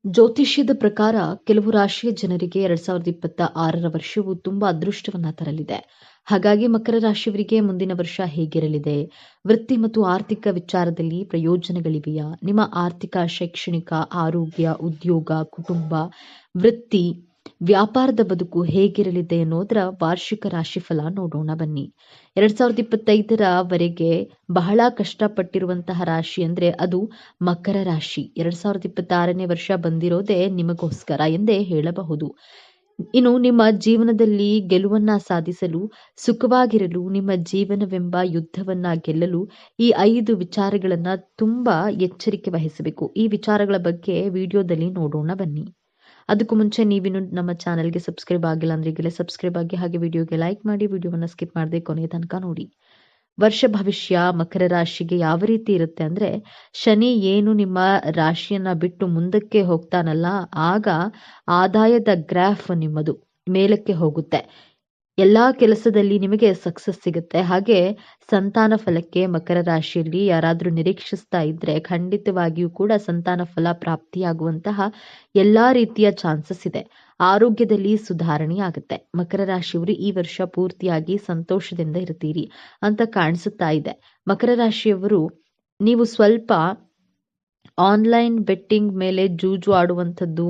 ಜ್ಯೋತಿಷ್ಯದ ಪ್ರಕಾರ ಕೆಲವು ರಾಶಿಯ ಜನರಿಗೆ 2026ರ ವರ್ಷವು ತುಂಬಾ ಅದೃಷ್ಟವನ್ನ ತರಲಿದೆ. ಹಾಗಾಗಿ ಮಕರ ರಾಶಿಯವರಿಗೆ ಮುಂದಿನ ವರ್ಷ ಹೇಗಿರಲಿದೆ? ವೃತ್ತಿ ಮತ್ತು ಆರ್ಥಿಕ ವಿಚಾರದಲ್ಲಿ ಪ್ರಯೋಜನಗಳಿವೆಯಾ? ನಿಮ್ಮ ಆರ್ಥಿಕ, ಶೈಕ್ಷಣಿಕ, ಆರೋಗ್ಯ, ಉದ್ಯೋಗ, ಕುಟುಂಬ, ವೃತ್ತಿ, ವ್ಯಾಪಾರದ ಬದುಕು ಹೇಗಿರಲಿದೆ ಅನ್ನೋದರ ವಾರ್ಷಿಕ ರಾಶಿಫಲ ನೋಡೋಣ ಬನ್ನಿ. 2025ರ ಬಹಳ ಕಷ್ಟಪಟ್ಟಿರುವಂತಹ ರಾಶಿ ಅಂದ್ರೆ ಅದು ಮಕರ ರಾಶಿ. 2026ನೇ ವರ್ಷ ಬಂದಿರೋದೇ ನಿಮಗೋಸ್ಕರ ಎಂದೇ ಹೇಳಬಹುದು. ಇನ್ನು ನಿಮ್ಮ ಜೀವನದಲ್ಲಿ ಗೆಲುವನ್ನ ಸಾಧಿಸಲು, ಸುಖವಾಗಿರಲು, ನಿಮ್ಮ ಜೀವನವೆಂಬ ಯುದ್ಧವನ್ನ ಗೆಲ್ಲಲು ಈ 5 ವಿಚಾರಗಳನ್ನ ತುಂಬಾ ಎಚ್ಚರಿಕೆ ವಹಿಸಬೇಕು. ಈ ವಿಚಾರಗಳ ಬಗ್ಗೆ ವಿಡಿಯೋದಲ್ಲಿ ನೋಡೋಣ ಬನ್ನಿ. ಅದಕ್ಕೂ ಮುಂಚೆ ನೀವಿನ್ನು ನಮ್ಮ ಚಾನೆಲ್ಗೆ ಸಬ್ಸ್ಕ್ರೈಬ್ ಆಗಿಲ್ಲ ಅಂದ್ರೆ ಈಗಲೇ ಸಬ್ಸ್ಕ್ರೈಬ್ ಆಗಿ, ಹಾಗೆ ವಿಡಿಯೋಗೆ ಲೈಕ್ ಮಾಡಿ, ವಿಡಿಯೋವನ್ನ ಸ್ಕಿಪ್ ಮಾಡದೆ ಕೊನೆಯ ತನಕ ನೋಡಿ. ವರ್ಷ ಭವಿಷ್ಯ ಮಕರ ರಾಶಿಗೆ ಯಾವ ರೀತಿ ಇರುತ್ತೆ ಅಂದ್ರೆ, ಶನಿ ಏನು ನಿಮ್ಮ ರಾಶಿಯನ್ನ ಬಿಟ್ಟು ಮುಂದಕ್ಕೆ ಹೋಗ್ತಾನಲ್ಲ, ಆಗ ಆದಾಯದ ಗ್ರಾಫ್ ನಿಮ್ಮದು ಮೇಲಕ್ಕೆ ಹೋಗುತ್ತೆ. ಎಲ್ಲಾ ಕೆಲಸದಲ್ಲಿ ನಿಮಗೆ ಸಕ್ಸಸ್ ಸಿಗುತ್ತೆ. ಹಾಗೆ ಸಂತಾನ ಫಲಕ್ಕೆ ಮಕರ ರಾಶಿಯಲ್ಲಿ ಯಾರಾದ್ರೂ ನಿರೀಕ್ಷಿಸ್ತಾ ಇದ್ರೆ ಖಂಡಿತವಾಗಿಯೂ ಕೂಡ ಸಂತಾನ ಫಲ ಪ್ರಾಪ್ತಿಯಾಗುವಂತಹ ಎಲ್ಲಾ ರೀತಿಯ ಚಾನ್ಸಸ್ ಇದೆ. ಆರೋಗ್ಯದಲ್ಲಿ ಸುಧಾರಣೆ ಆಗುತ್ತೆ. ಮಕರ ರಾಶಿಯವರು ಈ ವರ್ಷ ಪೂರ್ತಿಯಾಗಿ ಸಂತೋಷದಿಂದ ಇರ್ತೀರಿ ಅಂತ ಕಾಣಿಸುತ್ತಾ ಇದೆ. ಮಕರ ರಾಶಿಯವರು ನೀವು ಸ್ವಲ್ಪ ಆನ್ಲೈನ್ ಬೆಟ್ಟಿಂಗ್ ಮೇಲೆ ಜೂಜು ಆಡುವಂಥದ್ದು,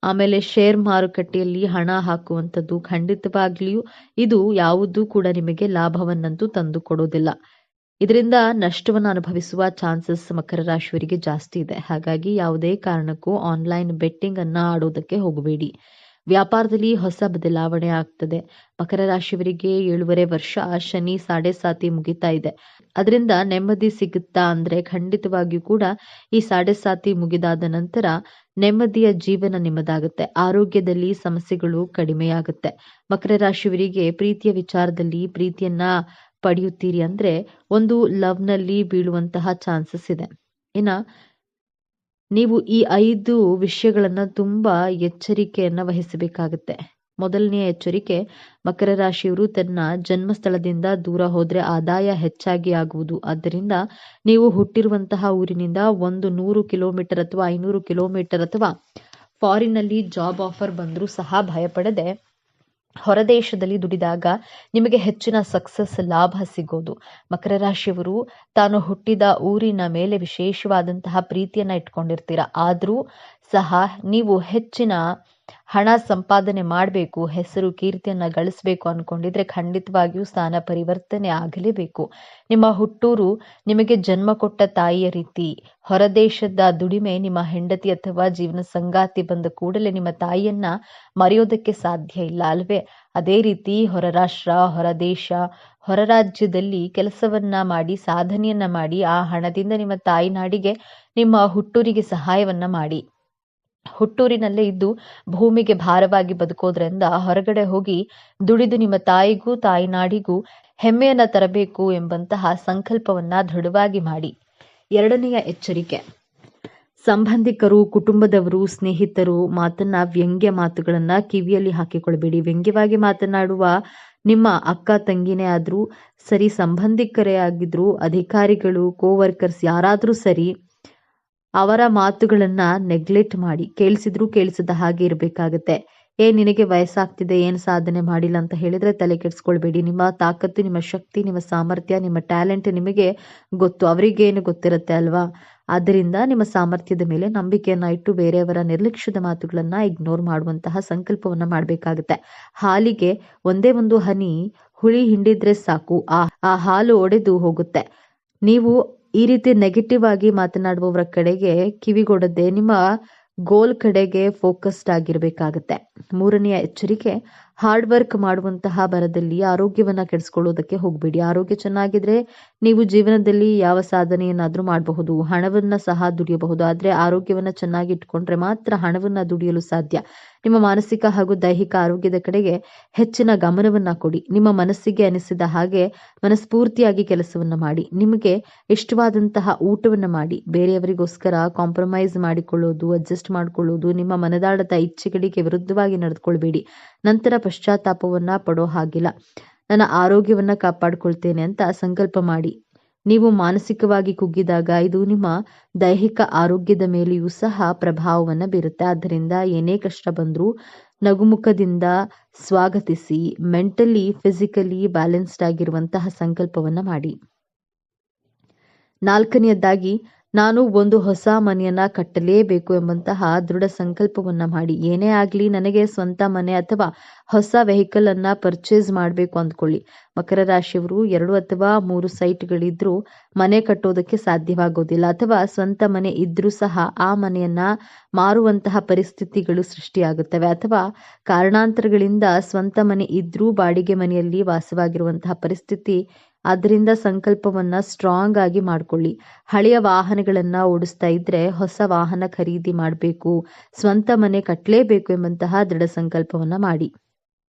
ಆಮೇಲೆ ಶೇರ್ ಮಾರುಕಟ್ಟೆಯಲ್ಲಿ ಹಣ ಹಾಕುವಂಥದ್ದು, ಖಂಡಿತವಾಗ್ಲಿಯೂ ಇದು ಯಾವುದೂ ಕೂಡ ನಿಮಗೆ ಲಾಭವನ್ನಂತೂ ತಂದು ಕೊಡೋದಿಲ್ಲ. ಇದರಿಂದ ನಷ್ಟವನ್ನು ಅನುಭವಿಸುವ ಚಾನ್ಸಸ್ ಮಕರ ರಾಶಿಯವರಿಗೆ ಜಾಸ್ತಿ ಇದೆ. ಹಾಗಾಗಿ ಯಾವುದೇ ಕಾರಣಕ್ಕೂ ಆನ್ಲೈನ್ ಬೆಟ್ಟಿಂಗ್ ಅನ್ನ ಆಡೋದಕ್ಕೆ ಹೋಗಬೇಡಿ. ವ್ಯಾಪಾರದಲ್ಲಿ ಹೊಸ ಬದಲಾವಣೆ ಆಗ್ತದೆ. ಮಕರ ರಾಶಿಯವರಿಗೆ 7.5 ವರ್ಷ ಶನಿ ಸಾಡೆ ಮುಗಿತಾ ಇದೆ. ಅದರಿಂದ ನೆಮ್ಮದಿ ಸಿಗುತ್ತಾ ಅಂದ್ರೆ ಖಂಡಿತವಾಗಿಯೂ ಕೂಡ ಈ ಸಾಡೆ ಮುಗಿದಾದ ನಂತರ ನೆಮ್ಮದಿಯ ಜೀವನ ನಿಮ್ಮದಾಗುತ್ತೆ. ಆರೋಗ್ಯದಲ್ಲಿ ಸಮಸ್ಯೆಗಳು ಕಡಿಮೆಯಾಗುತ್ತೆ. ಮಕರ ರಾಶಿಯವರಿಗೆ ಪ್ರೀತಿಯ ವಿಚಾರದಲ್ಲಿ ಪ್ರೀತಿಯನ್ನ ಪಡೆಯುತ್ತೀರಿ ಅಂದ್ರೆ ಒಂದು ಲವ್ನಲ್ಲಿ ಬೀಳುವಂತಹ ಚಾನ್ಸಸ್ ಇದೆ. ಇನ್ನ ನೀವು ಈ 5 ವಿಷಯಗಳನ್ನ ತುಂಬಾ ಎಚ್ಚರಿಕೆಯನ್ನ ವಹಿಸಬೇಕಾಗುತ್ತೆ. ಮೊದಲನೆಯ ಎಚ್ಚರಿಕೆ, ಮಕರ ರಾಶಿಯವರು ತನ್ನ ಜನ್ಮಸ್ಥಳದಿಂದ ದೂರ ಹೋದ್ರೆ ಆದಾಯ ಹೆಚ್ಚಾಗಿ ಆಗುವುದು. ಆದ್ದರಿಂದ ನೀವು ಹುಟ್ಟಿರುವಂತಹ ಊರಿನಿಂದ 100 ಕಿಲೋಮೀಟರ್ ಅಥವಾ 500 ಕಿಲೋಮೀಟರ್ ಅಥವಾ ಫಾರಿನ್ನಲ್ಲಿ ಜಾಬ್ ಆಫರ್ ಬಂದರೂ ಸಹ ಭಯಪಡದೆ ಹೊರದೇಶದಲ್ಲಿ ದುಡಿದಾಗ ನಿಮಗೆ ಹೆಚ್ಚಿನ ಸಕ್ಸಸ್ ಲಾಭ ಸಿಗೋದು. ಮಕರ ರಾಶಿಯವರು ತಾನು ಹುಟ್ಟಿದ ಊರಿನ ಮೇಲೆ ವಿಶೇಷವಾದಂತಹ ಪ್ರೀತಿಯನ್ನ ಇಟ್ಕೊಂಡಿರ್ತೀರ. ಆದರೂ ಸಹ ನೀವು ಹೆಚ್ಚಿನ ಹಣ ಸಂಪಾದನೆ ಮಾಡಬೇಕು, ಹೆಸರು ಕೀರ್ತಿಯನ್ನ ಗಳಿಸಬೇಕು ಅನ್ಕೊಂಡಿದ್ರೆ ಖಂಡಿತವಾಗಿಯೂ ಸ್ಥಾನ ಪರಿವರ್ತನೆ ಆಗಲೇಬೇಕು. ನಿಮ್ಮ ಹುಟ್ಟೂರು ನಿಮಗೆ ಜನ್ಮ ಕೊಟ್ಟ ತಾಯಿಯ ರೀತಿ. ಹೊರದೇಶದ ದುಡಿಮೆ ನಿಮ್ಮ ಹೆಂಡತಿ ಅಥವಾ ಜೀವನ ಸಂಗಾತಿ ಬಂದ ಕೂಡಲೇ ನಿಮ್ಮ ತಾಯಿಯನ್ನ ಮರೆಯೋದಕ್ಕೆ ಸಾಧ್ಯ ಇಲ್ಲ ಅಲ್ವೇ? ಅದೇ ರೀತಿ ಹೊರ ರಾಷ್ಟ್ರ, ಹೊರದೇಶ, ಹೊರ ರಾಜ್ಯದಲ್ಲಿ ಕೆಲಸವನ್ನ ಮಾಡಿ, ಸಾಧನೆಯನ್ನ ಮಾಡಿ, ಆ ಹಣದಿಂದ ನಿಮ್ಮ ತಾಯಿ ನಾಡಿಗೆ, ನಿಮ್ಮ ಹುಟ್ಟೂರಿಗೆ ಸಹಾಯವನ್ನ ಮಾಡಿ. ಹುಟ್ಟೂರಿನಲ್ಲೇ ಇದ್ದು ಭೂಮಿಗೆ ಭಾರವಾಗಿ ಬದುಕೋದ್ರಿಂದ ಹೊರಗಡೆ ಹೋಗಿ ದುಡಿದು ನಿಮ್ಮ ತಾಯಿಗೂ ತಾಯಿನಾಡಿಗೂ ಹೆಮ್ಮೆಯನ್ನ ತರಬೇಕು ಎಂಬಂತಹ ಸಂಕಲ್ಪವನ್ನ ದೃಢವಾಗಿ ಮಾಡಿ. ಎರಡನೆಯ ಎಚ್ಚರಿಕೆ, ಸಂಬಂಧಿಕರು, ಕುಟುಂಬದವರು, ಸ್ನೇಹಿತರು ಮಾತನ್ನ ವ್ಯಂಗ್ಯ ಮಾತುಗಳನ್ನ ಕಿವಿಯಲ್ಲಿ ಹಾಕಿಕೊಳ್ಬೇಡಿ. ವ್ಯಂಗ್ಯವಾಗಿ ಮಾತನಾಡುವ ನಿಮ್ಮ ಅಕ್ಕ ತಂಗಿನೇ ಆದ್ರೂ ಸರಿ, ಸಂಬಂಧಿಕರೇ ಆಗಿದ್ರು, ಅಧಿಕಾರಿಗಳು, ಕೋವರ್ಕರ್ಸ್ ಯಾರಾದ್ರೂ ಸರಿ, ಅವರ ಮಾತುಗಳನ್ನ ನೆಗ್ಲೆಕ್ಟ್ ಮಾಡಿ. ಕೇಳಿಸಿದ್ರು ಕೇಳಿಸದ ಹಾಗೆ ಇರಬೇಕಾಗತ್ತೆ. ನಿನಗೆ ವಯಸ್ಸಾಗ್ತಿದೆ, ಏನ್ ಸಾಧನೆ ಮಾಡಿಲ್ಲ ಅಂತ ಹೇಳಿದ್ರೆ ತಲೆ ಕೆಡಿಸ್ಕೊಳ್ಬೇಡಿ. ನಿಮ್ಮ ತಾಕತ್ತು, ನಿಮ್ಮ ಶಕ್ತಿ, ನಿಮ್ಮ ಸಾಮರ್ಥ್ಯ, ನಿಮ್ಮ ಟ್ಯಾಲೆಂಟ್ ನಿಮಗೆ ಗೊತ್ತು. ಅವರಿಗೇನು ಗೊತ್ತಿರುತ್ತೆ ಅಲ್ವಾ? ಆದ್ದರಿಂದ ನಿಮ್ಮ ಸಾಮರ್ಥ್ಯದ ಮೇಲೆ ನಂಬಿಕೆಯನ್ನ ಇಟ್ಟು ಬೇರೆಯವರ ನಿರ್ಲಕ್ಷ್ಯದ ಮಾತುಗಳನ್ನ ಇಗ್ನೋರ್ ಮಾಡುವಂತಹ ಸಂಕಲ್ಪವನ್ನ ಮಾಡಬೇಕಾಗುತ್ತೆ. ಹಾಲಿಗೆ ಒಂದೇ ಒಂದು ಹನಿ ಹುಳಿ ಹಿಂಡಿದ್ರೆ ಸಾಕು, ಆ ಹಾಲು ಒಡೆದು ಹೋಗುತ್ತೆ. ನೀವು ಈ ರೀತಿ ನೆಗೆಟಿವ್ ಆಗಿ ಮಾತನಾಡುವವರ ಕಡೆಗೆ ಕಿವಿಗೊಡದೆ ನಿಮ್ಮ ಗೋಲ್ ಕಡೆಗೆ ಫೋಕಸ್ಡ್ ಆಗಿರ್ಬೇಕಾಗತ್ತೆ. ಮೂರನೆಯ ಎಚ್ಚರಿಕೆ, ಹಾರ್ಡ್ ವರ್ಕ್ ಮಾಡುವಂತಹ ಭರದಲ್ಲಿ ಆರೋಗ್ಯವನ್ನ ಕೆಡಿಸ್ಕೊಳ್ಳೋದಕ್ಕೆ ಹೋಗ್ಬೇಡಿ. ಆರೋಗ್ಯ ಚೆನ್ನಾಗಿದ್ರೆ ನೀವು ಜೀವನದಲ್ಲಿ ಯಾವ ಸಾಧನೆಯನ್ನಾದ್ರೂ ಮಾಡಬಹುದು, ಹಣವನ್ನ ಸಹ ದುಡಿಯಬಹುದು. ಆದ್ರೆ ಆರೋಗ್ಯವನ್ನ ಚೆನ್ನಾಗಿ ಇಟ್ಕೊಂಡ್ರೆ ಮಾತ್ರ ಹಣವನ್ನ ದುಡಿಯಲು ಸಾಧ್ಯ. ನಿಮ್ಮ ಮಾನಸಿಕ ಹಾಗೂ ದೈಹಿಕ ಆರೋಗ್ಯದ ಕಡೆಗೆ ಹೆಚ್ಚಿನ ಗಮನವನ್ನ ಕೊಡಿ. ನಿಮ್ಮ ಮನಸ್ಸಿಗೆ ಅನಿಸಿದ ಹಾಗೆ ಮನಸ್ಫೂರ್ತಿಯಾಗಿ ಕೆಲಸವನ್ನ ಮಾಡಿ. ನಿಮಗೆ ಇಷ್ಟವಾದಂತಹ ಊಟವನ್ನ ಮಾಡಿ. ಬೇರೆಯವರಿಗೋಸ್ಕರ ಕಾಂಪ್ರಮೈಸ್ ಮಾಡಿಕೊಳ್ಳೋದು, ಅಡ್ಜಸ್ಟ್ ಮಾಡಿಕೊಳ್ಳೋದು, ನಿಮ್ಮ ಮನದಾಳದ ಇಚ್ಛೆಗಳಿಗೆ ವಿರುದ್ಧವಾಗಿ ನಡೆದುಕೊಳ್ಬೇಡಿ. ನಂತರ ಪಶ್ಚಾತ್ತಾಪವನ್ನ ಪಡೋ ಹಾಗಿಲ್ಲ. ನನ್ನ ಆರೋಗ್ಯವನ್ನ ಕಾಪಾಡಿಕೊಳ್ತೇನೆ ಅಂತ ಸಂಕಲ್ಪ ಮಾಡಿ. ನೀವು ಮಾನಸಿಕವಾಗಿ ಕುಗ್ಗಿದಾಗ ಇದು ನಿಮ್ಮ ದೈಹಿಕ ಆರೋಗ್ಯದ ಮೇಲೆಯೂ ಸಹ ಪ್ರಭಾವವನ್ನು ಬೀರುತ್ತೆ. ಆದ್ದರಿಂದ ಏನೇ ಕಷ್ಟ ಬಂದರೂ ನಗುಮುಖದಿಂದ ಸ್ವಾಗತಿಸಿ ಮೆಂಟಲಿ ಫಿಸಿಕಲಿ ಬ್ಯಾಲೆನ್ಸ್ಡ್ ಆಗಿರುವಂತಹ ಸಂಕಲ್ಪವನ್ನು ಮಾಡಿ. 4ನೇಯದ್ದಾಗಿ ನಾನು ಒಂದು ಹೊಸ ಮನೆಯನ್ನ ಕಟ್ಟಲೇಬೇಕು ಎಂಬಂತಹ ದೃಢ ಸಂಕಲ್ಪವನ್ನ ಮಾಡಿ. ಏನೇ ಆಗಲಿ ನನಗೆ ಸ್ವಂತ ಮನೆ ಅಥವಾ ಹೊಸ ವೆಹಿಕಲ್ ಅನ್ನ ಪರ್ಚೇಸ್ ಮಾಡಬೇಕು ಅಂದ್ಕೊಳ್ಳಿ. ಮಕರ ರಾಶಿಯವರು 2 ಅಥವಾ 3 ಸೈಟ್ಗಳಿದ್ರೂ ಮನೆ ಕಟ್ಟೋದಕ್ಕೆ ಸಾಧ್ಯವಾಗೋದಿಲ್ಲ, ಅಥವಾ ಸ್ವಂತ ಮನೆ ಇದ್ರೂ ಸಹ ಆ ಮನೆಯನ್ನ ಮಾರುವಂತಹ ಪರಿಸ್ಥಿತಿಗಳು ಸೃಷ್ಟಿಯಾಗುತ್ತವೆ, ಅಥವಾ ಕಾರಣಾಂತರಗಳಿಂದ ಸ್ವಂತ ಮನೆ ಇದ್ರೂ ಬಾಡಿಗೆ ಮನೆಯಲ್ಲಿ ವಾಸವಾಗಿರುವಂತಹ ಪರಿಸ್ಥಿತಿ. ಆದ್ದರಿಂದ ಸಂಕಲ್ಪವನ್ನ ಸ್ಟ್ರಾಂಗ್ ಆಗಿ ಮಾಡ್ಕೊಳ್ಳಿ. ಹಳೆಯ ವಾಹನಗಳನ್ನ ಓಡಿಸ್ತಾ ಇದ್ರೆ ಹೊಸ ವಾಹನ ಖರೀದಿ ಮಾಡಬೇಕು, ಸ್ವಂತ ಮನೆ ಕಟ್ಟಲೇಬೇಕು ಎಂಬಂತಹ ದೃಢ ಸಂಕಲ್ಪವನ್ನ ಮಾಡಿ.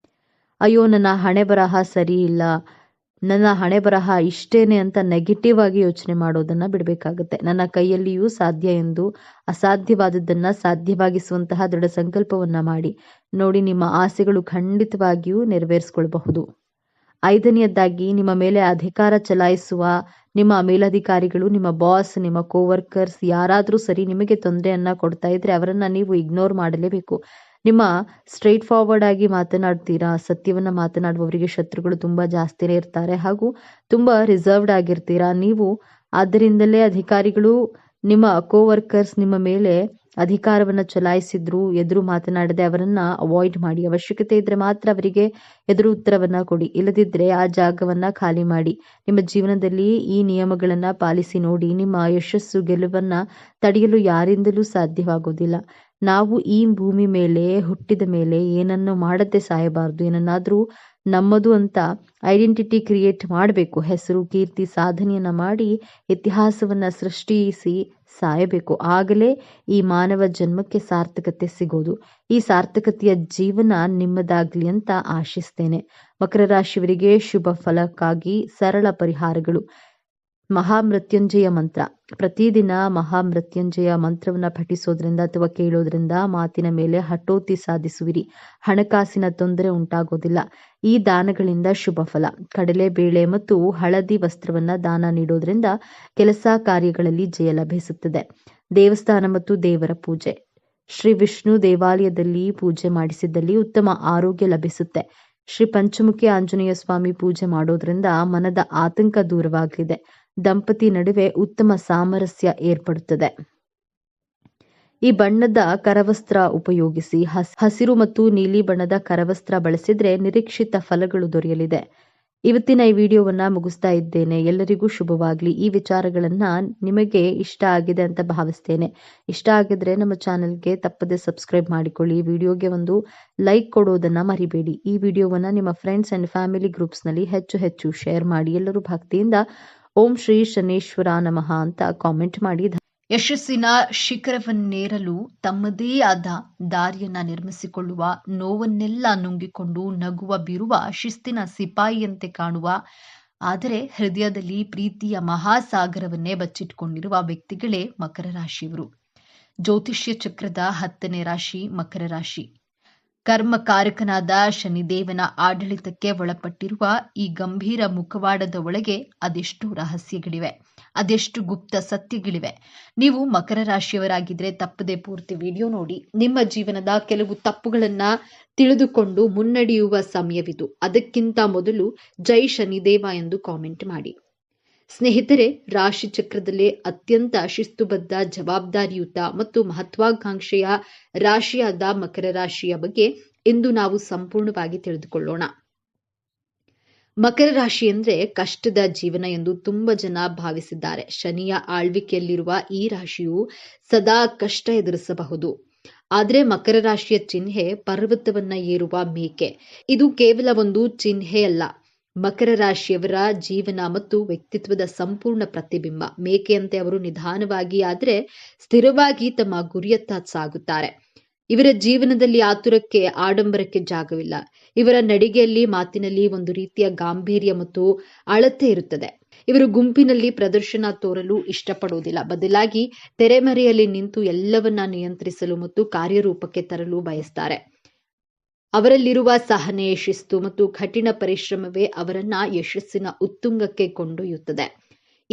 ಅಯ್ಯೋ ನನ್ನ ಹಣೆ ಬರಹ ಸರಿ ಇಲ್ಲ, ನನ್ನ ಹಣೆ ಬರಹ ಇಷ್ಟೇನೆ ಅಂತ ನೆಗೆಟಿವ್ ಆಗಿ ಯೋಚನೆ ಮಾಡೋದನ್ನ ಬಿಡಬೇಕಾಗುತ್ತೆ. ನನ್ನ ಕೈಯಲ್ಲಿಯೂ ಸಾಧ್ಯ ಎಂದು ಅಸಾಧ್ಯವಾದದ್ದನ್ನ ಸಾಧ್ಯವಾಗಿಸುವಂತಹ ದೃಢ ಸಂಕಲ್ಪವನ್ನ ಮಾಡಿ ನೋಡಿ. ನಿಮ್ಮ ಆಸೆಗಳು ಖಂಡಿತವಾಗಿಯೂ ನೆರವೇರಿಸಿಕೊಳ್ಳಬಹುದು. 5ನೇಯದ್ದಾಗಿ ನಿಮ್ಮ ಮೇಲೆ ಅಧಿಕಾರ ಚಲಾಯಿಸುವ ನಿಮ್ಮ ಮೇಲಧಿಕಾರಿಗಳು, ನಿಮ್ಮ ಬಾಸ್, ನಿಮ್ಮ ಕೋವರ್ಕರ್ಸ್ ಯಾರಾದರೂ ಸರಿ ನಿಮಗೆ ತೊಂದರೆಯನ್ನ ಕೊಡ್ತಾ ಇದ್ರೆ ಅವರನ್ನ ನೀವು ಇಗ್ನೋರ್ ಮಾಡಲೇಬೇಕು. ನಿಮ್ಮ ಸ್ಟ್ರೈಟ್ ಫಾರ್ವರ್ಡ್ ಆಗಿ ಮಾತನಾಡ್ತೀರಾ, ಸತ್ಯವನ್ನ ಮಾತನಾಡುವವರಿಗೆ ಶತ್ರುಗಳು ತುಂಬಾ ಜಾಸ್ತಿನೇ ಇರ್ತಾರೆ ಹಾಗೂ ತುಂಬಾ ರಿಸರ್ವ್ಡ್ ಆಗಿರ್ತೀರಾ ನೀವು. ಆದ್ದರಿಂದಲೇ ಅಧಿಕಾರಿಗಳು, ನಿಮ್ಮ ಕೋವರ್ಕರ್ಸ್ ನಿಮ್ಮ ಮೇಲೆ ಅಧಿಕಾರವನ್ನ ಚಲಾಯಿಸಿದ್ರು ಎದುರು ಮಾತನಾಡದೆ ಅವರನ್ನ ಅವಾಯ್ಡ್ ಮಾಡಿ. ಅವಶ್ಯಕತೆ ಇದ್ರೆ ಮಾತ್ರ ಅವರಿಗೆ ಎದುರು ಉತ್ತರವನ್ನ ಕೊಡಿ, ಇಲ್ಲದಿದ್ರೆ ಆ ಜಾಗವನ್ನ ಖಾಲಿ ಮಾಡಿ. ನಿಮ್ಮ ಜೀವನದಲ್ಲಿ ಈ ನಿಯಮಗಳನ್ನ ಪಾಲಿಸಿ ನೋಡಿ. ನಿಮ್ಮ ಯಶಸ್ಸು ಗೆಲುವನ್ನ ತಡೆಯಲು ಯಾರಿಂದಲೂ ಸಾಧ್ಯವಾಗೋದಿಲ್ಲ. ನಾವು ಈ ಭೂಮಿ ಮೇಲೆ ಹುಟ್ಟಿದ ಮೇಲೆ ಏನನ್ನು ಮಾಡದೆ ಸಾಯಬಾರದು, ಏನನ್ನಾದ್ರೂ ನಮ್ಮದು ಅಂತ ಐಡೆಂಟಿಟಿ ಕ್ರಿಯೇಟ್ ಮಾಡಬೇಕು. ಹೆಸರು, ಕೀರ್ತಿ, ಸಾಧನೆಯನ್ನ ಮಾಡಿ ಇತಿಹಾಸವನ್ನ ಸೃಷ್ಟಿಸಿ ಸಾಯಬೇಕು. ಆಗಲೇ ಈ ಮಾನವ ಜನ್ಮಕ್ಕೆ ಸಾರ್ಥಕತೆ ಸಿಗೋದು. ಈ ಸಾರ್ಥಕತೆಯ ಜೀವನ ನಿಮ್ಮದಾಗ್ಲಿ ಅಂತ ಆಶಿಸ್ತೇನೆ. ಮಕರ ರಾಶಿಯವರಿಗೆ ಶುಭ ಫಲಕ್ಕಾಗಿ ಸರಳ ಪರಿಹಾರಗಳು. ಮಹಾಮೃತ್ಯುಂಜಯ ಮಂತ್ರ. ಪ್ರತಿದಿನ ಮಹಾಮೃತ್ಯುಂಜಯ ಮಂತ್ರವನ್ನ ಪಠಿಸೋದ್ರಿಂದ ಅಥವಾ ಕೇಳೋದ್ರಿಂದ ಮಾತಿನ ಮೇಲೆ ಹಠೋತಿ ಸಾಧಿಸುವಿರಿ. ಹಣಕಾಸಿನ ತೊಂದರೆ ಉಂಟಾಗೋದಿಲ್ಲ. ಈ ದಾನಗಳಿಂದ ಶುಭ ಫಲ. ಕಡಲೆಬೇಳೆ ಮತ್ತು ಹಳದಿ ವಸ್ತ್ರವನ್ನ ದಾನ ನೀಡೋದ್ರಿಂದ ಕೆಲಸ ಕಾರ್ಯಗಳಲ್ಲಿ ಜಯ ಲಭಿಸುತ್ತದೆ. ದೇವಸ್ಥಾನ ಮತ್ತು ದೇವರ ಪೂಜೆ. ಶ್ರೀ ವಿಷ್ಣು ದೇವಾಲಯದಲ್ಲಿ ಪೂಜೆ ಮಾಡಿಸಿದ್ದಲ್ಲಿ ಉತ್ತಮ ಆರೋಗ್ಯ ಲಭಿಸುತ್ತೆ. ಶ್ರೀ ಪಂಚಮುಖಿ ಆಂಜನೇಯ ಸ್ವಾಮಿ ಪೂಜೆ ಮಾಡೋದ್ರಿಂದ ಮನದ ಆತಂಕ ದೂರವಾಗಲಿದೆ. ದಂಪತಿ ನಡುವೆ ಉತ್ತಮ ಸಾಮರಸ್ಯ ಏರ್ಪಡುತ್ತದೆ. ಈ ಬಣ್ಣದ ಕರವಸ್ತ್ರ ಉಪಯೋಗಿಸಿ. ಹಸಿರು ಮತ್ತು ನೀಲಿ ಬಣ್ಣದ ಕರವಸ್ತ್ರ ಬಳಸಿದ್ರೆ ನಿರೀಕ್ಷಿತ ಫಲಗಳು ದೊರೆಯಲಿದೆ. ಇವತ್ತಿನ ಈ ವಿಡಿಯೋವನ್ನ ಮುಗಿಸ್ತಾ ಇದ್ದೇನೆ. ಎಲ್ಲರಿಗೂ ಶುಭವಾಗ್ಲಿ. ಈ ವಿಚಾರಗಳನ್ನ ನಿಮಗೆ ಇಷ್ಟ ಆಗಿದೆ ಅಂತ ಭಾವಿಸ್ತೇನೆ. ಇಷ್ಟ ಆಗಿದ್ರೆ ನಮ್ಮ ಚಾನೆಲ್ಗೆ ತಪ್ಪದೆ ಸಬ್ಸ್ಕ್ರೈಬ್ ಮಾಡಿಕೊಳ್ಳಿ. ವಿಡಿಯೋಗೆ ಒಂದು ಲೈಕ್ ಕೊಡೋದನ್ನ ಮರಿಬೇಡಿ. ಈ ವಿಡಿಯೋವನ್ನ ನಿಮ್ಮ ಫ್ರೆಂಡ್ಸ್ ಅಂಡ್ ಫ್ಯಾಮಿಲಿ ಗ್ರೂಪ್ಸ್ ನಲ್ಲಿ ಹೆಚ್ಚು ಶೇರ್ ಮಾಡಿ. ಎಲ್ಲರೂ ಭಕ್ತಿಯಿಂದ ಓಂ ಶ್ರೀ ಶನೇಶ್ವರ ನಮಃ ಅಂತ ಕಾಮೆಂಟ್ ಮಾಡಿ. ಯಶಸ್ಸಿನ ಶಿಖರವನ್ನೇರಲು ತಮ್ಮದೇ ಆದ ದಾರಿಯನ್ನ ನಿರ್ಮಿಸಿಕೊಳ್ಳುವ, ನೋವನ್ನೆಲ್ಲ ನುಂಗಿಕೊಂಡು ನಗುವ ಬೀರುವ ಶಿಸ್ತಿನ ಸಿಪಾಯಿಯಂತೆ ಕಾಣುವ, ಆದರೆ ಹೃದಯದಲ್ಲಿ ಪ್ರೀತಿಯ ಮಹಾಸಾಗರವನ್ನೇ ಬಚ್ಚಿಟ್ಕೊಂಡಿರುವ ವ್ಯಕ್ತಿಗಳೇ ಮಕರ ರಾಶಿಯವರು. ಜ್ಯೋತಿಷ್ಯ ಚಕ್ರದ 10ನೇ ರಾಶಿ ಮಕರ ರಾಶಿ. ಕರ್ಮಕಾರಕನಾದ ಶನಿದೇವನ ಆಡಳಿತಕ್ಕೆ ಒಳಪಟ್ಟಿರುವ ಈ ಗಂಭೀರ ಮುಖವಾಡದ ಒಳಗೆ ಅದೆಷ್ಟು ರಹಸ್ಯಗಳಿವೆ, ಅದೆಷ್ಟು ಗುಪ್ತ ಸತ್ಯಗಳಿವೆ. ನೀವು ಮಕರ ರಾಶಿಯವರಾಗಿದ್ರೆ ತಪ್ಪದೆ ಪೂರ್ತಿ ವಿಡಿಯೋ ನೋಡಿ. ನಿಮ್ಮ ಜೀವನದ ಕೆಲವು ತಪ್ಪುಗಳನ್ನ ತಿಳಿದುಕೊಂಡು ಮುನ್ನಡೆಯುವ ಸಮಯವಿದು. ಅದಕ್ಕಿಂತ ಮೊದಲು ಜೈ ಶನಿದೇವ ಎಂದು ಕಾಮೆಂಟ್ ಮಾಡಿ. ಸ್ನೇಹಿತರೆ, ರಾಶಿ ಚಕ್ರದಲ್ಲೇ ಅತ್ಯಂತ ಶಿಸ್ತುಬದ್ಧ, ಜವಾಬ್ದಾರಿಯುತ ಮತ್ತು ಮಹತ್ವಾಕಾಂಕ್ಷೆಯ ರಾಶಿಯಾದ ಮಕರ ರಾಶಿಯ ಬಗ್ಗೆ ಇಂದು ನಾವು ಸಂಪೂರ್ಣವಾಗಿ ತಿಳಿದುಕೊಳ್ಳೋಣ. ಮಕರ ರಾಶಿ ಅಂದ್ರೆ ಕಷ್ಟದ ಜೀವನ ಎಂದು ತುಂಬಾ ಜನ ಭಾವಿಸಿದ್ದಾರೆ. ಶನಿಯ ಆಳ್ವಿಕೆಯಲ್ಲಿರುವ ಈ ರಾಶಿಯು ಸದಾ ಕಷ್ಟ ಎದುರಿಸಬಹುದು. ಆದರೆ ಮಕರ ರಾಶಿಯ ಚಿಹ್ನೆ ಪರ್ವತವನ್ನ ಏರುವ ಮೇಕೆ. ಇದು ಕೇವಲ ಒಂದು ಚಿಹ್ನೆಯಲ್ಲ, ಮಕರ ರಾಶಿಯವರ ಜೀವನ ಮತ್ತು ವ್ಯಕ್ತಿತ್ವದ ಸಂಪೂರ್ಣ ಪ್ರತಿಬಿಂಬ. ಮೇಕೆಯಂತೆ ಅವರು ನಿಧಾನವಾಗಿ ಆದರೆ ಸ್ಥಿರವಾಗಿ ತಮ್ಮ ಗುರಿಯತ್ತ ಸಾಗುತ್ತಾರೆ. ಇವರ ಜೀವನದಲ್ಲಿ ಆತುರಕ್ಕೆ, ಆಡಂಬರಕ್ಕೆ ಜಾಗವಿಲ್ಲ. ಇವರ ನಡಿಗೆಯಲ್ಲಿ, ಮಾತಿನಲ್ಲಿ ಒಂದು ರೀತಿಯ ಗಾಂಭೀರ್ಯ ಮತ್ತು ಅಳತೆ ಇರುತ್ತದೆ. ಇವರು ಗುಂಪಿನಲ್ಲಿ ಪ್ರದರ್ಶನ ತೋರಲು ಇಷ್ಟಪಡುವುದಿಲ್ಲ. ಬದಲಾಗಿ ತೆರೆಮರೆಯಲ್ಲಿ ನಿಂತು ಎಲ್ಲವನ್ನ ನಿಯಂತ್ರಿಸಲು ಮತ್ತು ಕಾರ್ಯರೂಪಕ್ಕೆ ತರಲು ಬಯಸ್ತಾರೆ. ಅವರಲ್ಲಿರುವ ಸಹನೆ, ಶಿಸ್ತು ಮತ್ತು ಕಠಿಣ ಪರಿಶ್ರಮವೇ ಅವರನ್ನ ಯಶಸ್ಸಿನ ಉತ್ತುಂಗಕ್ಕೆ ಕೊಂಡೊಯ್ಯುತ್ತದೆ.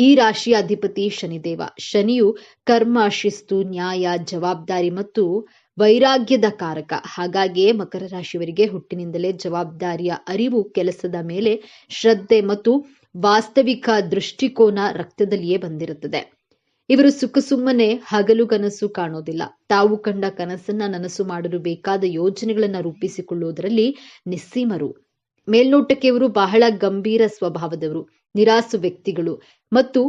ಈ ರಾಶಿಯ ಅಧಿಪತಿ ಶನಿದೇವ. ಶನಿಯು ಕರ್ಮ, ಶಿಸ್ತು, ನ್ಯಾಯ, ಜವಾಬ್ದಾರಿ ಮತ್ತು ವೈರಾಗ್ಯದ ಕಾರಕ. ಹಾಗಾಗಿಯೇ ಮಕರ ರಾಶಿಯವರಿಗೆ ಹುಟ್ಟಿನಿಂದಲೇ ಜವಾಬ್ದಾರಿಯ ಅರಿವು, ಕೆಲಸದ ಮೇಲೆ ಶ್ರದ್ಧೆ ಮತ್ತು ವಾಸ್ತವಿಕ ದೃಷ್ಟಿಕೋನ ರಕ್ತದಲ್ಲಿಯೇ ಬಂದಿರುತ್ತದೆ. ಇವರು ಸುಮ್ಮನೆ ಹಗಲು ಕನಸು ಕಾಣೋದಿಲ್ಲ. ತಾವು ಕಂಡ ಕನಸನ್ನ ನನಸು ಮಾಡಲು ಬೇಕಾದ ಯೋಜನೆಗಳನ್ನ ರೂಪಿಸಿಕೊಳ್ಳುವುದರಲ್ಲಿ ನಿಸ್ಸೀಮರು. ಮೇಲ್ನೋಟಕ್ಕೆ ಇವರು ಬಹಳ ಗಂಭೀರ ಸ್ವಭಾವದವರು, ನಿರಾಸು ವ್ಯಕ್ತಿಗಳು ಮತ್ತು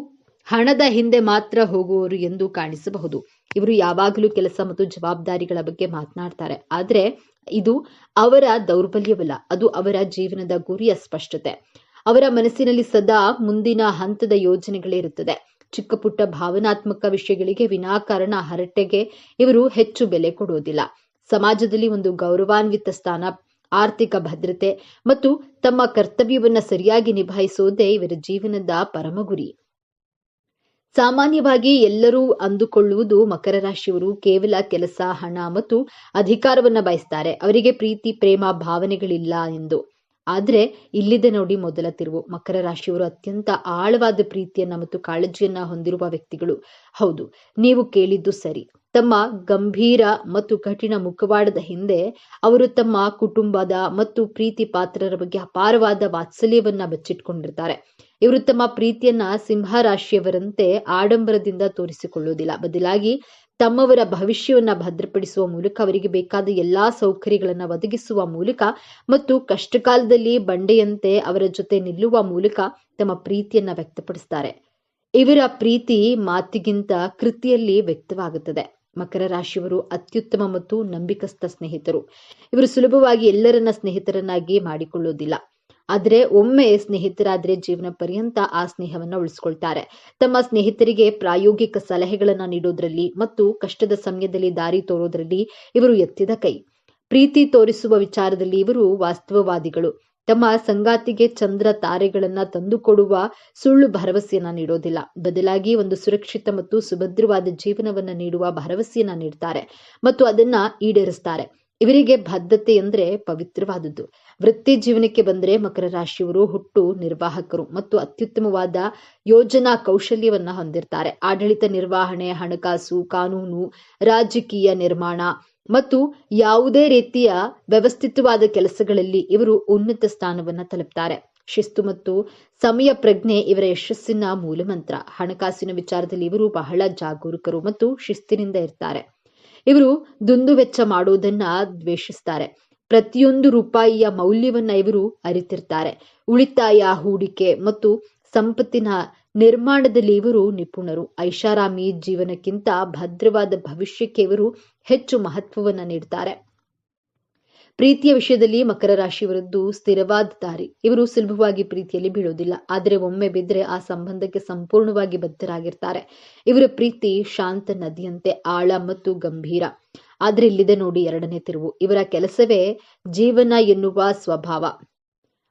ಹಣದ ಹಿಂದೆ ಮಾತ್ರ ಹೋಗುವವರು ಎಂದು ಕಾಣಿಸಬಹುದು. ಇವರು ಯಾವಾಗಲೂ ಕೆಲಸ ಮತ್ತು ಜವಾಬ್ದಾರಿಗಳ ಬಗ್ಗೆ ಮಾತನಾಡ್ತಾರೆ. ಆದರೆ ಇದು ಅವರ ದೌರ್ಬಲ್ಯವಲ್ಲ, ಅದು ಅವರ ಜೀವನದ ಗುರಿಯ ಸ್ಪಷ್ಟತೆ. ಅವರ ಮನಸ್ಸಿನಲ್ಲಿ ಸದಾ ಮುಂದಿನ ಹಂತದ ಯೋಜನೆಗಳೇ ಇರುತ್ತದೆ. ಚಿಕ್ಕ ಪುಟ್ಟ ಭಾವನಾತ್ಮಕ ವಿಷಯಗಳಿಗೆ ವಿನಾಕಾರಣ ಹರಟೆಗೆ ಇವರು ಹೆಚ್ಚು ಬೆಲೆ ಕೊಡುವುದಿಲ್ಲ. ಸಮಾಜದಲ್ಲಿ ಒಂದು ಗೌರವಾನ್ವಿತ ಸ್ಥಾನ, ಆರ್ಥಿಕ ಭದ್ರತೆ ಮತ್ತು ತಮ್ಮ ಕರ್ತವ್ಯವನ್ನ ಸರಿಯಾಗಿ ನಿಭಾಯಿಸುವುದೇ ಇವರ ಜೀವನದ ಪರಮ ಗುರಿ. ಸಾಮಾನ್ಯವಾಗಿ ಎಲ್ಲರೂ ಅಂದುಕೊಳ್ಳುವುದು ಮಕರ ರಾಶಿಯವರು ಕೇವಲ ಕೆಲಸ, ಹಣ ಮತ್ತು ಅಧಿಕಾರವನ್ನ ಬಯಸ್ತಾರೆ. ಅವರಿಗೆ ಪ್ರೀತಿ, ಪ್ರೇಮ, ಭಾವನೆಗಳಿಲ್ಲ ಎಂದು. ಆದ್ರೆ ಇಲ್ಲಿದೆ ನೋಡಿ ಮೊದಲ ತಿರುವು. ಮಕರ ರಾಶಿಯವರು ಅತ್ಯಂತ ಆಳವಾದ ಪ್ರೀತಿಯನ್ನ ಮತ್ತು ಕಾಳಜಿಯನ್ನ ಹೊಂದಿರುವ ವ್ಯಕ್ತಿಗಳು. ಹೌದು, ನೀವು ಕೇಳಿದ್ದು ಸರಿ. ತಮ್ಮ ಗಂಭೀರ ಮತ್ತು ಕಠಿಣ ಮುಖವಾಡದ ಹಿಂದೆ ಅವರು ತಮ್ಮ ಕುಟುಂಬದ ಮತ್ತು ಪ್ರೀತಿ ಪಾತ್ರರ ಬಗ್ಗೆ ಅಪಾರವಾದ ವಾತ್ಸಲ್ಯವನ್ನ ಬಚ್ಚಿಟ್ಕೊಂಡಿರ್ತಾರೆ. ಇವರು ತಮ್ಮ ಪ್ರೀತಿಯನ್ನ ಸಿಂಹ ರಾಶಿಯವರಂತೆ ಆಡಂಬರದಿಂದ ತೋರಿಸಿಕೊಳ್ಳುವುದಿಲ್ಲ. ಬದಲಾಗಿ ತಮ್ಮವರ ಭವಿಷ್ಯವನ್ನ ಭದ್ರಪಡಿಸುವ ಮೂಲಕ, ಅವರಿಗೆ ಬೇಕಾದ ಎಲ್ಲಾ ಸೌಕರ್ಯಗಳನ್ನ ಒದಗಿಸುವ ಮೂಲಕ ಮತ್ತು ಕಷ್ಟಕಾಲದಲ್ಲಿ ಬಂಡೆಯಂತೆ ಅವರ ಜೊತೆ ನಿಲ್ಲುವ ಮೂಲಕ ತಮ್ಮ ಪ್ರೀತಿಯನ್ನ ವ್ಯಕ್ತಪಡಿಸ್ತಾರೆ. ಇವರ ಪ್ರೀತಿ ಮಾತಿಗಿಂತ ಕೃತಿಯಲ್ಲಿ ವ್ಯಕ್ತವಾಗುತ್ತದೆ. ಮಕರ ರಾಶಿಯವರು ಅತ್ಯುತ್ತಮ ಮತ್ತು ನಂಬಿಕಸ್ಥ ಸ್ನೇಹಿತರು. ಇವರು ಸುಲಭವಾಗಿ ಎಲ್ಲರನ್ನ ಸ್ನೇಹಿತರನ್ನಾಗಿ ಮಾಡಿಕೊಳ್ಳುವುದಿಲ್ಲ. ಆದ್ರೆ ಒಮ್ಮೆ ಸ್ನೇಹಿತರಾದ್ರೆ ಜೀವನ ಪರ್ಯಂತ ಆ ಸ್ನೇಹವನ್ನ ಉಳಿಸ್ಕೊಳ್ತಾರೆ. ತಮ್ಮ ಸ್ನೇಹಿತರಿಗೆ ಪ್ರಾಯೋಗಿಕ ಸಲಹೆಗಳನ್ನ ನೀಡೋದ್ರಲ್ಲಿ ಮತ್ತು ಕಷ್ಟದ ಸಮಯದಲ್ಲಿ ದಾರಿ ತೋರೋದ್ರಲ್ಲಿ ಇವರು ಎತ್ತಿದ ಕೈ. ಪ್ರೀತಿ ತೋರಿಸುವ ವಿಚಾರದಲ್ಲಿ ಇವರು ವಾಸ್ತವವಾದಿಗಳು. ತಮ್ಮ ಸಂಗಾತಿಗೆ ಚಂದ್ರ ತಾರೆಗಳನ್ನ ತಂದುಕೊಡುವ ಸುಳ್ಳು ಭರವಸೆಯನ್ನ ನೀಡೋದಿಲ್ಲ. ಬದಲಾಗಿ ಒಂದು ಸುರಕ್ಷಿತ ಮತ್ತು ಸುಭದ್ರವಾದ ಜೀವನವನ್ನ ನೀಡುವ ಭರವಸೆಯನ್ನ ನೀಡ್ತಾರೆ ಮತ್ತು ಅದನ್ನ ಈಡೇರಿಸ್ತಾರೆ. ಇವರಿಗೆ ಬದ್ಧತೆ ಅಂದ್ರೆ ಪವಿತ್ರವಾದದ್ದು. ವೃತ್ತಿ ಜೀವನಕ್ಕೆ ಬಂದ್ರೆ ಮಕರ ರಾಶಿಯವರು ಹುಟ್ಟು ನಿರ್ವಾಹಕರು ಮತ್ತು ಅತ್ಯುತ್ತಮವಾದ ಯೋಜನಾ ಕೌಶಲ್ಯವನ್ನ ಹೊಂದಿರ್ತಾರೆ. ಆಡಳಿತ ನಿರ್ವಹಣೆ, ಹಣಕಾಸು, ಕಾನೂನು, ರಾಜಕೀಯ ನಿರ್ಮಾಣ ಮತ್ತು ಯಾವುದೇ ರೀತಿಯ ವ್ಯವಸ್ಥಿತವಾದ ಕೆಲಸಗಳಲ್ಲಿ ಇವರು ಉನ್ನತ ಸ್ಥಾನವನ್ನ ತಲುಪ್ತಾರೆ. ಶಿಸ್ತು ಮತ್ತು ಸಮಯ ಪ್ರಜ್ಞೆ ಇವರ ಯಶಸ್ಸಿನ ಮೂಲಮಂತ್ರ. ಹಣಕಾಸಿನ ವಿಚಾರದಲ್ಲಿ ಇವರು ಬಹಳ ಜಾಗರೂಕರು ಮತ್ತು ಶಿಸ್ತಿನಿಂದ ಇರ್ತಾರೆ. ಇವರು ದುಂದುವೆಚ್ಚ ಮಾಡುವುದನ್ನ ದ್ವೇಷಿಸ್ತಾರೆ. ಪ್ರತಿಯೊಂದು ರೂಪಾಯಿಯ ಮೌಲ್ಯವನ್ನ ಇವರು ಅರಿತಿರ್ತಾರೆ. ಉಳಿತಾಯ, ಹೂಡಿಕೆ ಮತ್ತು ಸಂಪತ್ತಿನ ನಿರ್ಮಾಣದಲ್ಲಿ ಇವರು ನಿಪುಣರು. ಐಷಾರಾಮಿ ಜೀವನಕ್ಕಿಂತ ಭದ್ರವಾದ ಭವಿಷ್ಯಕ್ಕೆ ಇವರು ಹೆಚ್ಚು ಮಹತ್ವವನ್ನ ನೀಡ್ತಾರೆ. ಪ್ರೀತಿಯ ವಿಷಯದಲ್ಲಿ ಮಕರ ರಾಶಿಯವರದ್ದು ಸ್ಥಿರವಾದ ದಾರಿ. ಇವರು ಸುಲಭವಾಗಿ ಪ್ರೀತಿಯಲ್ಲಿ ಬೀಳೋದಿಲ್ಲ. ಆದರೆ ಒಮ್ಮೆ ಬಿದ್ದರೆ ಆ ಸಂಬಂಧಕ್ಕೆ ಸಂಪೂರ್ಣವಾಗಿ ಬದ್ಧರಾಗಿರ್ತಾರೆ. ಇವರ ಪ್ರೀತಿ ಶಾಂತ ನದಿಯಂತೆ ಆಳ ಮತ್ತು ಗಂಭೀರ. ಆದ್ರೆ ಇಲ್ಲಿದೆ ನೋಡಿ ಎರಡನೇ ತಿರುವು. ಇವರ ಕೆಲಸವೇ ಜೀವನ ಎನ್ನುವ ಸ್ವಭಾವ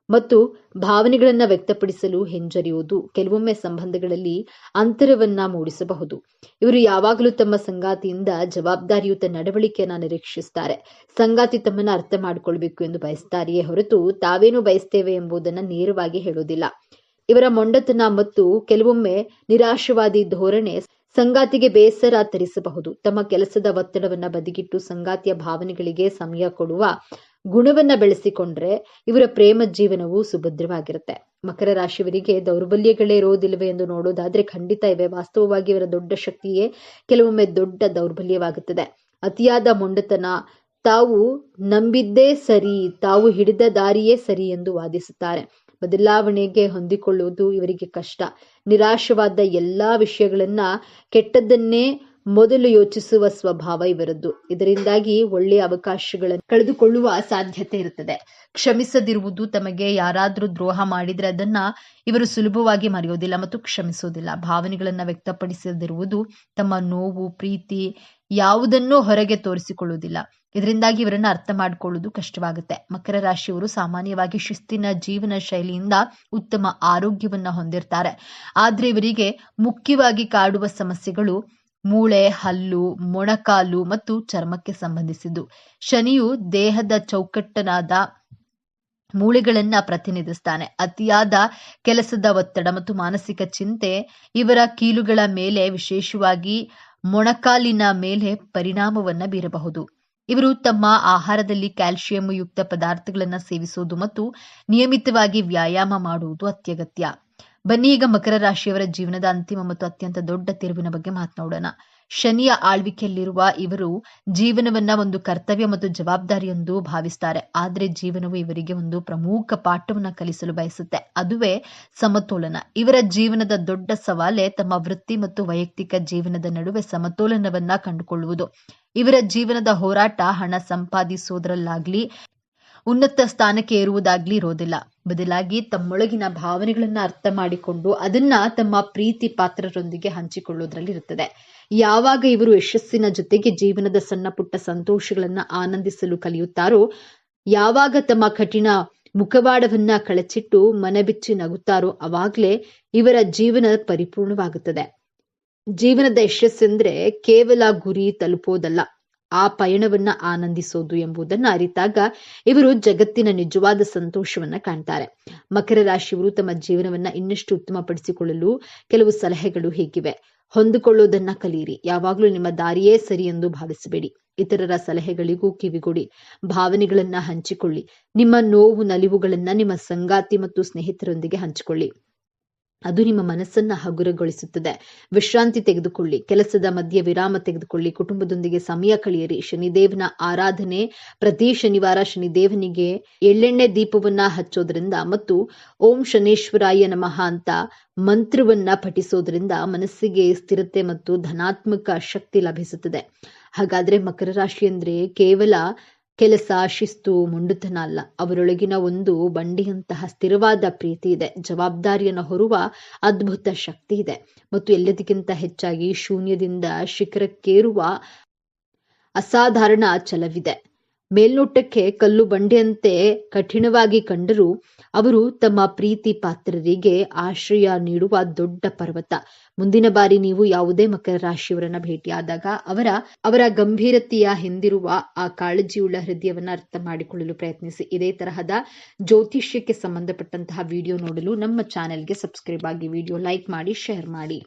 ಮತ್ತು ಭಾವನೆಗಳನ್ನ ವ್ಯಕ್ತಪಡಿಸಲು ಹಿಂಜರಿಯುವುದು ಕೆಲವೊಮ್ಮೆ ಸಂಬಂಧಗಳಲ್ಲಿ ಅಂತರವನ್ನ ಮೂಡಿಸಬಹುದು. ಇವರು ಯಾವಾಗಲೂ ತಮ್ಮ ಸಂಗಾತಿಯಿಂದ ಜವಾಬ್ದಾರಿಯುತ ನಡವಳಿಕೆಯನ್ನ ನಿರೀಕ್ಷಿಸ್ತಾರೆ. ಸಂಗಾತಿ ತಮ್ಮನ್ನ ಅರ್ಥ ಮಾಡಿಕೊಳ್ಬೇಕು ಎಂದು ಬಯಸ್ತಾರೆಯೇ ಹೊರತು ತಾವೇನು ಬಯಸ್ತೇವೆ ಎಂಬುದನ್ನ ನೇರವಾಗಿ ಹೇಳೋದಿಲ್ಲ. ಇವರ ಮೊಂಡತನ ಮತ್ತು ಕೆಲವೊಮ್ಮೆ ನಿರಾಶವಾದಿ ಧೋರಣೆ ಸಂಗಾತಿಗೆ ಬೇಸರ ತರಿಸಬಹುದು. ತಮ್ಮ ಕೆಲಸದ ಒತ್ತಡವನ್ನ ಬದಿಗಿಟ್ಟು ಸಂಗಾತಿಯ ಭಾವನೆಗಳಿಗೆ ಸಮಯ ಕೊಡುವ ಗುಣವನ್ನ ಬೆಳೆಸಿಕೊಂಡ್ರೆ ಇವರ ಪ್ರೇಮ ಜೀವನವು ಸುಭದ್ರವಾಗಿರುತ್ತೆ. ಮಕರ ರಾಶಿಯವರಿಗೆ ದೌರ್ಬಲ್ಯಗಳೇ ಇರೋದಿಲ್ವೇ ಎಂದು ನೋಡೋದಾದ್ರೆ ಖಂಡಿತ ಇವೆ. ವಾಸ್ತವವಾಗಿ ಇವರ ದೊಡ್ಡ ಶಕ್ತಿಯೇ ಕೆಲವೊಮ್ಮೆ ದೊಡ್ಡ ದೌರ್ಬಲ್ಯವಾಗುತ್ತದೆ. ಅತಿಯಾದ ಮೊಂಡತನ, ತಾವು ನಂಬಿದ್ದೇ ಸರಿ, ತಾವು ಹಿಡಿದ ದಾರಿಯೇ ಸರಿ ಎಂದು ವಾದಿಸುತ್ತಾರೆ. ಬದಲಾವಣೆಗೆ ಹೊಂದಿಕೊಳ್ಳುವುದು ಇವರಿಗೆ ಕಷ್ಟ. ನಿರಾಶವಾದ ಎಲ್ಲಾ ವಿಷಯಗಳನ್ನ ಕೆಟ್ಟದ್ದನ್ನೇ ಮೊದಲು ಯೋಚಿಸುವ ಸ್ವಭಾವ ಇವರದ್ದು. ಇದರಿಂದಾಗಿ ಒಳ್ಳೆಯ ಅವಕಾಶಗಳನ್ನು ಕಳೆದುಕೊಳ್ಳುವ ಸಾಧ್ಯತೆ ಇರುತ್ತದೆ. ಕ್ಷಮಿಸದಿರುವುದು, ತಮಗೆ ಯಾರಾದ್ರೂ ದ್ರೋಹ ಮಾಡಿದ್ರೆ ಅದನ್ನ ಇವರು ಸುಲಭವಾಗಿ ಮರೆಯೋದಿಲ್ಲ ಮತ್ತು ಕ್ಷಮಿಸೋದಿಲ್ಲ. ಭಾವನೆಗಳನ್ನ ವ್ಯಕ್ತಪಡಿಸದಿರುವುದು, ತಮ್ಮ ನೋವು, ಪ್ರೀತಿ ಯಾವುದನ್ನೂ ಹೊರಗೆ ತೋರಿಸಿಕೊಳ್ಳುವುದಿಲ್ಲ. ಇದರಿಂದಾಗಿ ಇವರನ್ನ ಅರ್ಥ ಮಾಡಿಕೊಳ್ಳುವುದು ಕಷ್ಟವಾಗುತ್ತೆ. ಮಕರ ರಾಶಿಯವರು ಸಾಮಾನ್ಯವಾಗಿ ಶಿಸ್ತಿನ ಜೀವನ ಶೈಲಿಯಿಂದ ಉತ್ತಮ ಆರೋಗ್ಯವನ್ನ ಹೊಂದಿರ್ತಾರೆ. ಆದ್ರೆ ಇವರಿಗೆ ಮುಖ್ಯವಾಗಿ ಕಾಡುವ ಸಮಸ್ಯೆಗಳು ಮೂಳೆ, ಹಲ್ಲು, ಮೊಣಕಾಲು ಮತ್ತು ಚರ್ಮಕ್ಕೆ ಸಂಬಂಧಿಸಿದ್ದು. ಶನಿಯು ದೇಹದ ಚೌಕಟ್ಟನಾದ ಮೂಳೆಗಳನ್ನ ಪ್ರತಿನಿಧಿಸ್ತಾನೆ. ಅತಿಯಾದ ಕೆಲಸದ ಒತ್ತಡ ಮತ್ತು ಮಾನಸಿಕ ಚಿಂತೆ ಇವರ ಕೀಲುಗಳ ಮೇಲೆ, ವಿಶೇಷವಾಗಿ ಮೊಣಕಾಲಿನ ಮೇಲೆ ಪರಿಣಾಮವನ್ನ ಬೀರಬಹುದು. ಇವರು ತಮ್ಮ ಆಹಾರದಲ್ಲಿ ಕ್ಯಾಲ್ಸಿಯಂ ಯುಕ್ತ ಪದಾರ್ಥಗಳನ್ನು ಸೇವಿಸುವುದು ಮತ್ತು ನಿಯಮಿತವಾಗಿ ವ್ಯಾಯಾಮ ಮಾಡುವುದು ಅತ್ಯಗತ್ಯ. ಬನ್ನಿ ಈಗ ಮಕರ ರಾಶಿಯವರ ಜೀವನದ ಅಂತಿಮ ಮತ್ತು ಅತ್ಯಂತ ದೊಡ್ಡ ತಿರುವಿನ ಬಗ್ಗೆ ಮಾತನಾಡೋಣ. ಶನಿಯ ಆಳ್ವಿಕೆಯಲ್ಲಿರುವ ಇವರು ಜೀವನವನ್ನ ಒಂದು ಕರ್ತವ್ಯ ಮತ್ತು ಜವಾಬ್ದಾರಿಯೆಂದು ಭಾವಿಸ್ತಾರೆ. ಆದರೆ ಜೀವನವು ಇವರಿಗೆ ಒಂದು ಪ್ರಮುಖ ಪಾಠವನ್ನ ಕಲಿಸಲು ಬಯಸುತ್ತೆ. ಅದುವೇ ಸಮತೋಲನ. ಇವರ ಜೀವನದ ದೊಡ್ಡ ಸವಾಲೇ ತಮ್ಮ ವೃತ್ತಿ ಮತ್ತು ವೈಯಕ್ತಿಕ ಜೀವನದ ನಡುವೆ ಸಮತೋಲನವನ್ನ ಕಂಡುಕೊಳ್ಳುವುದು. ಇವರ ಜೀವನದ ಹೋರಾಟ ಹಣ ಸಂಪಾದಿಸುವುದರಲ್ಲಾಗ್ಲಿ, ಉನ್ನತ ಸ್ಥಾನಕ್ಕೆ ಏರುವುದಾಗ್ಲಿ ಇರೋದಿಲ್ಲ. ಬದಲಾಗಿ ತಮ್ಮೊಳಗಿನ ಭಾವನೆಗಳನ್ನ ಅರ್ಥ ಮಾಡಿಕೊಂಡು ಅದನ್ನ ತಮ್ಮ ಪ್ರೀತಿ ಪಾತ್ರರೊಂದಿಗೆ ಹಂಚಿಕೊಳ್ಳುವುದರಲ್ಲಿ ಇರುತ್ತದೆ. ಯಾವಾಗ ಇವರು ಯಶಸ್ಸಿನ ಜೊತೆಗೆ ಜೀವನದ ಸಣ್ಣ ಪುಟ್ಟ ಸಂತೋಷಗಳನ್ನ ಆನಂದಿಸಲು ಕಲಿಯುತ್ತಾರೋ, ಯಾವಾಗ ತಮ್ಮ ಕಠಿಣ ಮುಖವಾಡವನ್ನ ಕಳಚಿಟ್ಟು ಮನಬಿಚ್ಚಿ ನಗುತ್ತಾರೋ, ಅವಾಗ್ಲೇ ಇವರ ಜೀವನ ಪರಿಪೂರ್ಣವಾಗುತ್ತದೆ. ಜೀವನದ ಯಶಸ್ಸೆಂದ್ರೆ ಕೇವಲ ಗುರಿ ತಲುಪೋದಲ್ಲ, ಆ ಪಯಣವನ್ನ ಆನಂದಿಸೋದು ಎಂಬುದನ್ನ ಅರಿತಾಗ ಇವರು ಜಗತ್ತಿನ ನಿಜವಾದ ಸಂತೋಷವನ್ನ ಕಾಣ್ತಾರೆ. ಮಕರ ರಾಶಿಯವರು ತಮ್ಮ ಜೀವನವನ್ನ ಇನ್ನಷ್ಟು ಉತ್ತಮಪಡಿಸಿಕೊಳ್ಳಲು ಕೆಲವು ಸಲಹೆಗಳು ಹೀಗಿವೆ. ಹೊಂದಿಕೊಳ್ಳುವುದನ್ನ ಕಲಿಯಿರಿ. ಯಾವಾಗಲೂ ನಿಮ್ಮ ದಾರಿಯೇ ಸರಿ ಎಂದು ಭಾವಿಸಬೇಡಿ. ಇತರರ ಸಲಹೆಗಳಿಗೂ ಕಿವಿಗೊಡಿ. ಭಾವನೆಗಳನ್ನ ಹಂಚಿಕೊಳ್ಳಿ. ನಿಮ್ಮ ನೋವು ನಲಿವುಗಳನ್ನ ನಿಮ್ಮ ಸಂಗಾತಿ ಮತ್ತು ಸ್ನೇಹಿತರೊಂದಿಗೆ ಹಂಚಿಕೊಳ್ಳಿ. ಅದು ನಿಮ್ಮ ಮನಸ್ಸನ್ನ ಹಗುರಗೊಳಿಸುತ್ತದೆ. ವಿಶ್ರಾಂತಿ ತೆಗೆದುಕೊಳ್ಳಿ. ಕೆಲಸದ ಮಧ್ಯೆ ವಿರಾಮ ತೆಗೆದುಕೊಳ್ಳಿ. ಕುಟುಂಬದೊಂದಿಗೆ ಸಮಯ ಕಳೆಯಿರಿ. ಶನಿದೇವನ ಆರಾಧನೆ, ಪ್ರತಿ ಶನಿವಾರ ಶನಿದೇವನಿಗೆ ಎಳ್ಳೆಣ್ಣೆ ದೀಪವನ್ನ ಹಚ್ಚೋದ್ರಿಂದ ಮತ್ತು ಓಂ ಶನೇಶ್ವರಾಯ ನಮಃ ಅಂತ ಮಂತ್ರವನ್ನ ಪಠಿಸೋದ್ರಿಂದ ಮನಸ್ಸಿಗೆ ಸ್ಥಿರತೆ ಮತ್ತು ಧನಾತ್ಮಕ ಶಕ್ತಿ ಲಭಿಸುತ್ತದೆ. ಹಾಗಾದ್ರೆ ಮಕರ ರಾಶಿ ಅಂದ್ರೆ ಕೇವಲ ಕೆಲಸ, ಶಿಸ್ತು, ಮೊಂಡುತನ ಅಲ್ಲ. ಅವರೊಳಗಿನ ಒಂದು ಬಂಡೆಯಂತಹ ಸ್ಥಿರವಾದ ಪ್ರೀತಿ ಇದೆ. ಜವಾಬ್ದಾರಿಯನ್ನು ಹೊರುವ ಅದ್ಭುತ ಶಕ್ತಿ ಇದೆ ಮತ್ತು ಎಲ್ಲದಕ್ಕಿಂತ ಹೆಚ್ಚಾಗಿ ಶೂನ್ಯದಿಂದ ಶಿಖರಕ್ಕೇರುವ ಅಸಾಧಾರಣ ಛಲವಿದೆ. ಮೇಲ್ನೋಟಕ್ಕೆ ಕಲ್ಲು ಬಂಡೆಯಂತೆ ಕಠಿಣವಾಗಿ ಕಂಡರೂ ಅವರು ತಮ್ಮ ಪ್ರೀತಿ ಪಾತ್ರರಿಗೆ ಆಶ್ರಯ ನೀಡುವ ದೊಡ್ಡ ಪರ್ವತ. ಮುಂದಿನ ಬಾರಿ ನೀವು ಯಾವುದೇ ಮಕರ ರಾಶಿಯವರನ್ನ ಭೇಟಿಯಾದಾಗ ಅವರ ಗಂಭೀರತೆಯ ಹಿಂದಿರುವ ಆ ಕಾಳಜಿಯುಳ್ಳ ಹೃದಯವನ್ನ ಅರ್ಥ ಮಾಡಿಕೊಳ್ಳಲು ಪ್ರಯತ್ನಿಸಿ. ಇದೇ ತರಹದ ಜ್ಯೋತಿಷ್ಯಕ್ಕೆ ಸಂಬಂಧಪಟ್ಟಂತಹ ವಿಡಿಯೋ ನೋಡಲು ನಮ್ಮ ಚಾನೆಲ್ಗೆ ಸಬ್ಸ್ಕ್ರೈಬ್ ಆಗಿ, ವಿಡಿಯೋ ಲೈಕ್ ಮಾಡಿ, ಶೇರ್ ಮಾಡಿ.